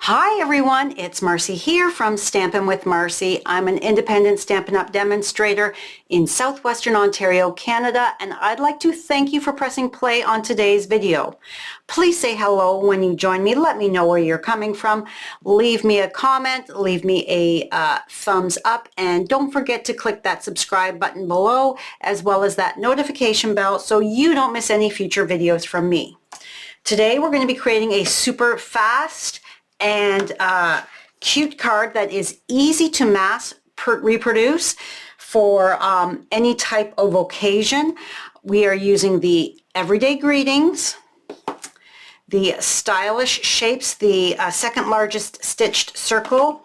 Hi everyone, it's Marcy here from Stampin' with Marcy. I'm an independent Stampin' Up! Demonstrator in Southwestern Ontario, Canada, and I'd like to thank you for pressing play on today's video. Please say hello when you join me. Let me know where you're coming from. Leave me a comment, leave me a thumbs up, and don't forget to click that subscribe button below as well as that notification bell so you don't miss any future videos from me. Today we're going to be creating a super fast and cute card that is easy to mass reproduce for any type of occasion. We are using the everyday greetings, the stylish shapes, the second largest stitched circle,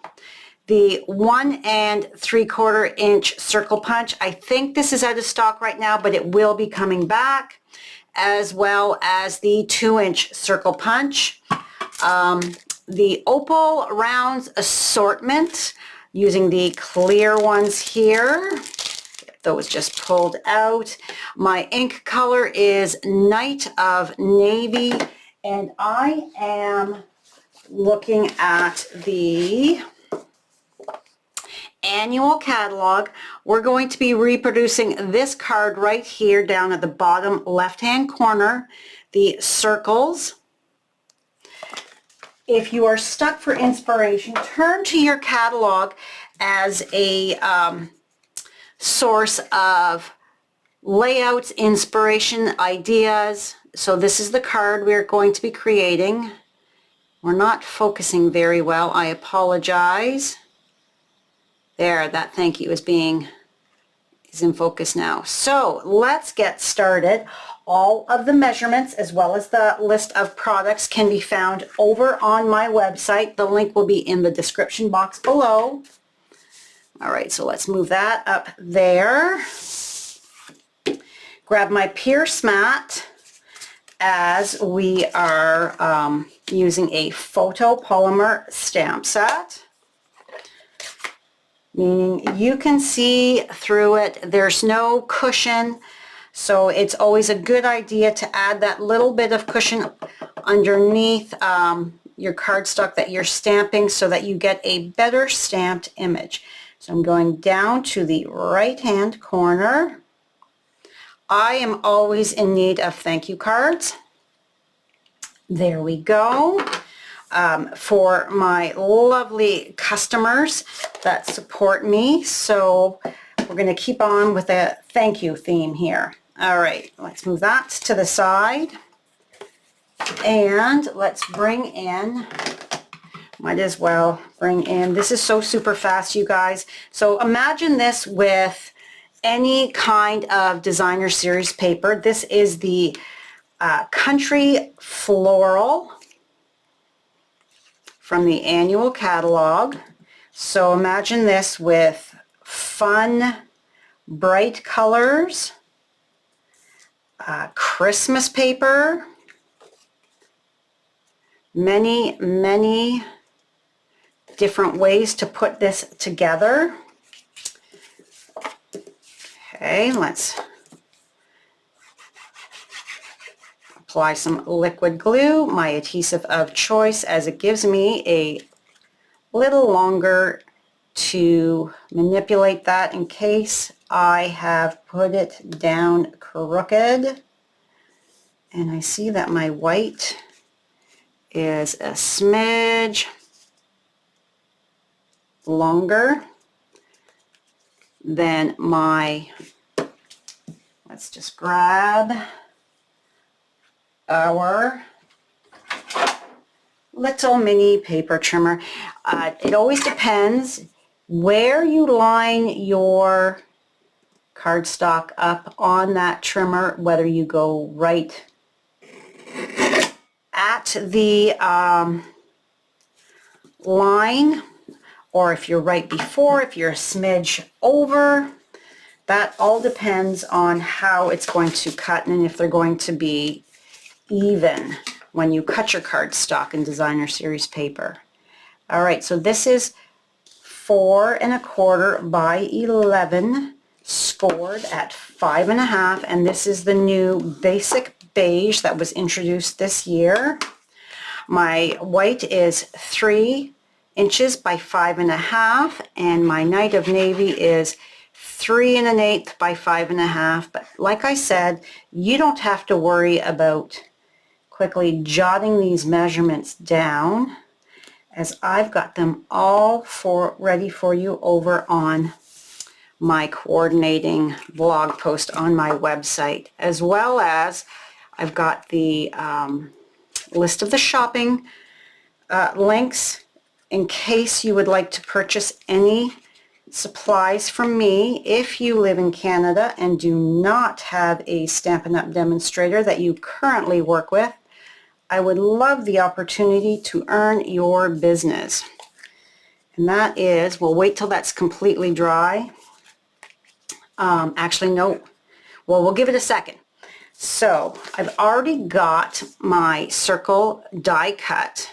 the 1 3/4 inch circle punch. I think this is out of stock right now, but it will be coming back, as well as the 2-inch circle punch. The opal rounds assortment using the clear ones here. Get those just pulled out. My ink color is Night of Navy, and I am looking at the annual catalog. We're going to be reproducing this card right here down at the bottom left-hand corner, the circles. If you are stuck for inspiration, turn to your catalog as a source of layouts, inspiration, ideas. So this is the card we're going to be creating. We're not focusing very well. I apologize. There, that thank you is in focus now. So let's get started. All of the measurements as well as the list of products can be found over on my website. The link will be in the description box below. All right, so let's move that up there. Grab my Pierce mat as we are using a photopolymer stamp set, meaning you can see through it. There's no cushion. So it's always a good idea to add that little bit of cushion underneath your cardstock that you're stamping so that you get a better stamped image. So I'm going down to the right-hand corner. I am always in need of thank you cards. There we go. For my lovely customers that support me. So we're going to keep on with a thank you theme here. All right, let's move that to the side. And let's bring in, might as well bring in, this is so super fast, you guys. So imagine this with any kind of designer series paper. This is the Country Floral from the annual catalog. So imagine this with fun, bright colors, Christmas paper, many different ways to put this together. Okay, let's apply some liquid glue, my adhesive of choice, as it gives me a little longer to manipulate that in case I have put it down crooked. And I see that my white is a smidge longer than my, let's just grab our little mini paper trimmer. It always depends where you line your cardstock up on that trimmer, whether you go right at the line or if you're right before, if you're a smidge over. That all depends on how it's going to cut and if they're going to be even when you cut your cardstock in designer series paper. All right, so this is 4 1/4 by 11 scored at 5 1/2, and this is the new basic beige that was introduced this year. My white is 3 inches by 5.5, and my Night of Navy is 3 1/8 by 5.5. But like I said, you don't have to worry about quickly jotting these measurements down, as I've got them all ready for you over on my coordinating blog post on my website, as well as I've got the list of the shopping links in case you would like to purchase any supplies from me. If you live in Canada and do not have a Stampin' Up! Demonstrator that you currently work with, I would love the opportunity to earn your business. And that is, we'll wait till that's completely dry. Actually, no. Well, we'll give it a second. So, I've already got my circle die cut.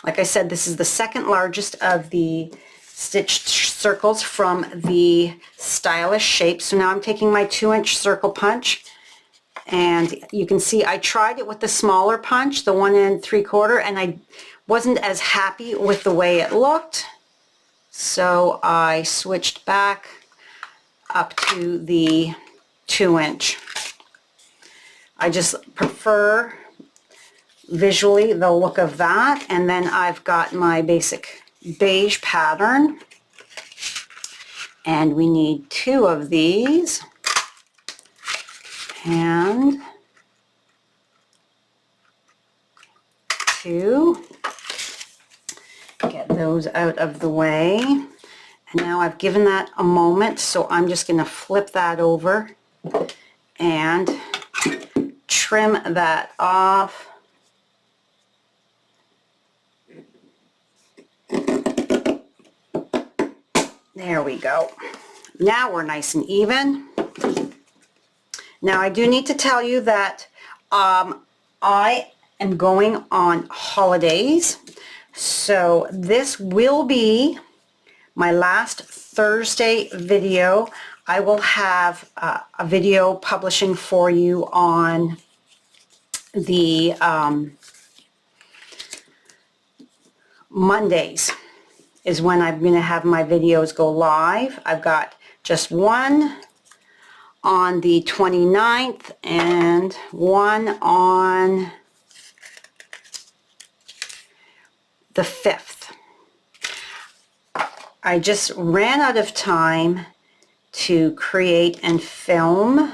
Like I said, this is the second largest of the stitched circles from the Stylish Shape. So now I'm taking my 2-inch circle punch, and you can see I tried it with the smaller punch, the 1 3/4, and I wasn't as happy with the way it looked. So I switched back up to the 2-inch. I just prefer visually the look of that. And then I've got my basic beige pattern, and we need 2 of these, and 2. Get those out of the way. And now I've given that a moment, so I'm just going to flip that over and trim that off. There we go. Now we're nice and even. Now I do need to tell you that I am going on holidays, so this will be my last Thursday video. I will have a video publishing for you on the Mondays is when I'm going to have my videos go live. I've got just one on the 29th and one on the 5th. I just ran out of time to create and film.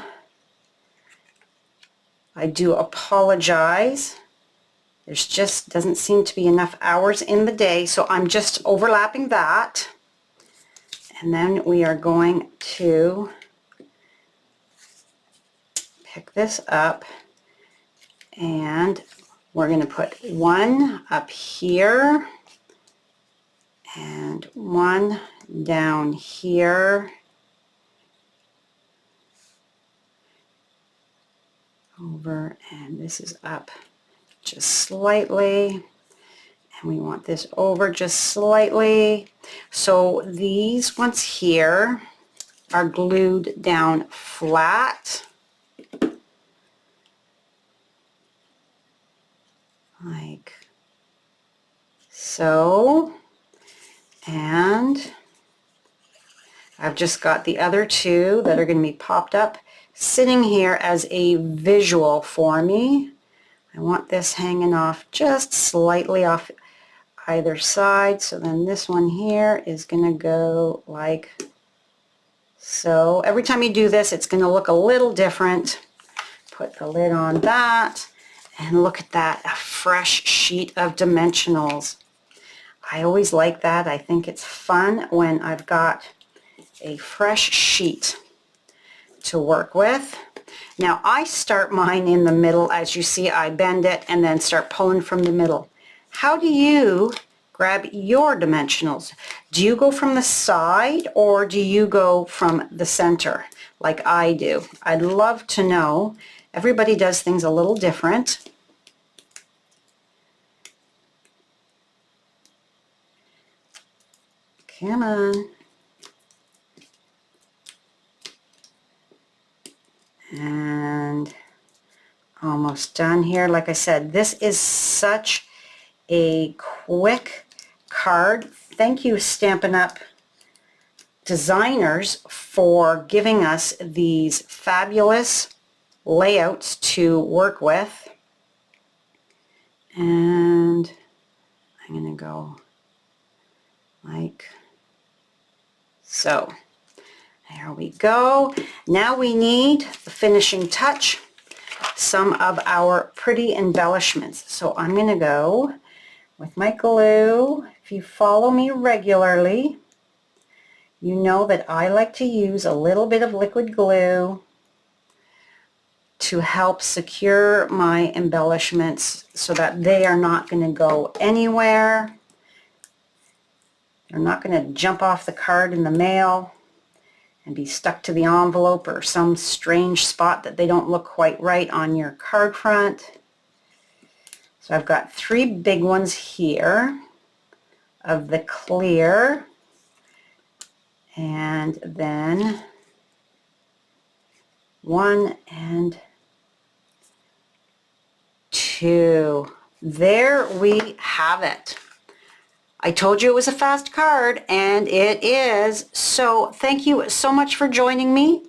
I do apologize. There's just doesn't seem to be enough hours in the day, so I'm just overlapping that. And then we are going to pick this up, and we're going to put one up here and one down here, over, and this is up just slightly, and we want this over just slightly. So these ones here are glued down flat, like so, and I've just got the other 2 that are going to be popped up sitting here as a visual for me. I want this hanging off just slightly off either side, so then this one here is going to go like so. Every time you do this, it's going to look a little different. Put the lid on that, and look at that, a fresh sheet of dimensionals. I always like that. I think it's fun when I've got a fresh sheet to work with. Now I start mine in the middle. As you see, I bend it and then start pulling from the middle. How do you grab your dimensionals? Do you go from the side, or do you go from the center like I do? I'd love to know. Everybody does things a little different. Come on. And almost almost done here. Like I said, this is such a quick card. Thank you, Stampin' Up! Designers, for giving us these fabulous layouts to work with. And I'm going to go like so. There we go. Now we need the finishing touch, some of our pretty embellishments. So I'm going to go with my glue. If you follow me regularly, you know that I like to use a little bit of liquid glue to help secure my embellishments so that they are not going to go anywhere. They're not going to jump off the card in the mail and be stuck to the envelope or some strange spot that they don't look quite right on your card front. So I've got 3 big ones here of the clear, and then 1 and 2. There we have it. I told you it was a fast card, and it is. So thank you so much for joining me.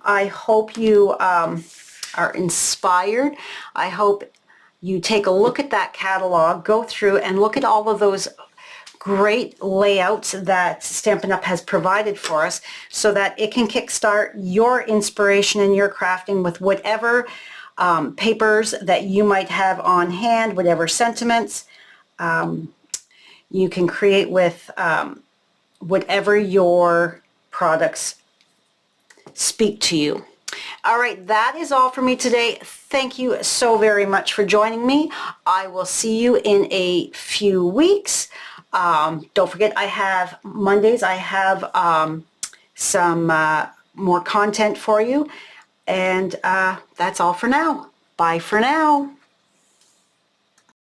I hope you are inspired. I hope you take a look at that catalog, go through and look at all of those great layouts that Stampin' Up! Has provided for us so that it can kickstart your inspiration and your crafting with whatever papers that you might have on hand, whatever sentiments you can create with whatever your products speak to you. All right, that is all for me today. Thank you so very much for joining me. I will see you in a few weeks. Don't forget, I have Mondays, I have some more content for you. And that's all for now. Bye for now.